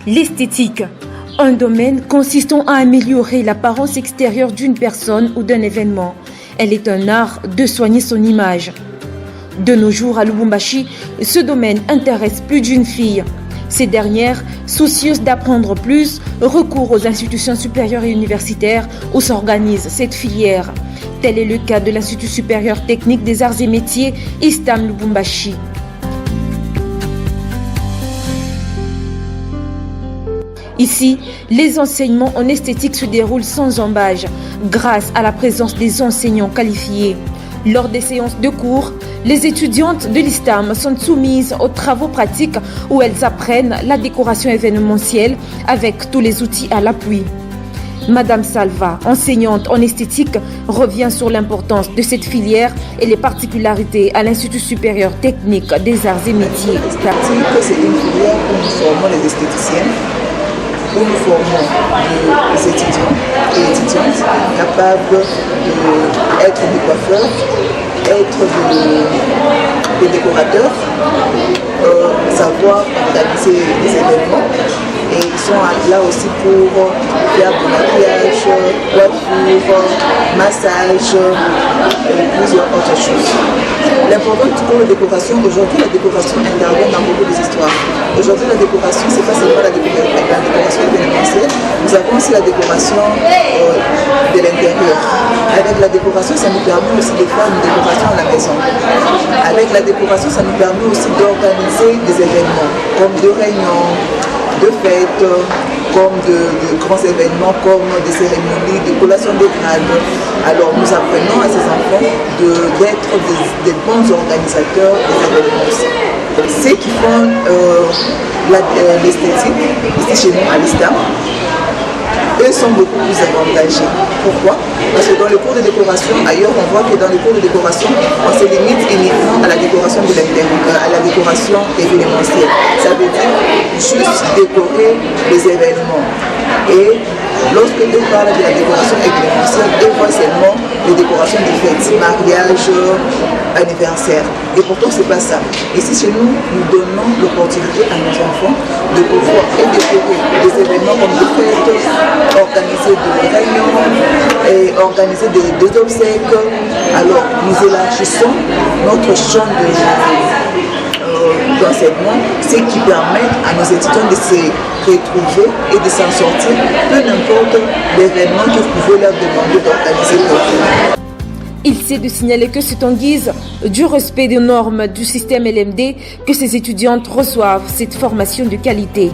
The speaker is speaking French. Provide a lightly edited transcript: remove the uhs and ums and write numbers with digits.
L'esthétique, un domaine consistant à améliorer l'apparence extérieure d'une personne ou d'un événement. Elle est un art de soigner son image. De nos jours à Lubumbashi, ce domaine intéresse plus d'une fille. Ces dernières, soucieuses d'apprendre plus, recourent aux institutions supérieures et universitaires où s'organise cette filière. Tel est le cas de l'Institut supérieur technique des arts et métiers ISTAM Lubumbashi. Ici, les enseignements en esthétique se déroulent sans embâge, grâce à la présence des enseignants qualifiés. Lors des séances de cours, les étudiantes de l'ISTAM sont soumises aux travaux pratiques où elles apprennent la décoration événementielle avec tous les outils à l'appui. Madame Salva, enseignante en esthétique, revient sur l'importance de cette filière et les particularités à l'Institut supérieur technique des arts et métiers. L'esthétique, c'est une filière où nous formons les esthéticiennes, où nous formons des étudiants et étudiantes capables d'être des coiffeurs, être des décorateurs, savoir organiser des événements. Et ils sont là aussi pour faire du maquillage, coiffure, massage et plusieurs autres choses. L'important pour la décoration, aujourd'hui la décoration intervient dans beaucoup des histoires. Aujourd'hui la décoration, c'est pas seulement la décoration événementielle, nous avons aussi la décoration de l'intérieur. Avec la décoration, ça nous permet aussi de faire une décoration à la maison. Avec la décoration, ça nous permet aussi d'organiser des événements, comme des réunions, de fêtes, comme de grands événements, comme des cérémonies, de collations de grades. Alors nous apprenons à ces enfants d'être des bons organisateurs des événements aussi. Ceux qui font l'esthétique, ici chez nous à l'ISTAM, eux sont beaucoup plus avantagés. Pourquoi? Parce que dans les cours de décoration, ailleurs on voit que dans les cours de décoration, on se limite uniquement à la décoration de l'intérieur, à la décoration événementielle. Ça veut dire juste décorer les événements. Et lorsque eux parlent de la décoration événementielle, eux voient seulement les décorations de fêtes, mariage, anniversaire. Et pourtant, ce n'est pas ça. Ici, chez nous, nous donnons l'opportunité à nos enfants de pouvoir décorer des événements comme des fêtes, organiser des réunions et organiser des obsèques. Alors, nous élargissons notre champ d'enseignement, ce qui permet à nos étudiants de se retrouver et de s'en sortir, peu importe l'événement que vous pouvez leur demander d'organiser pour vous. Il s'est de signaler que c'est en guise du respect des normes du système LMD que ces étudiantes reçoivent cette formation de qualité.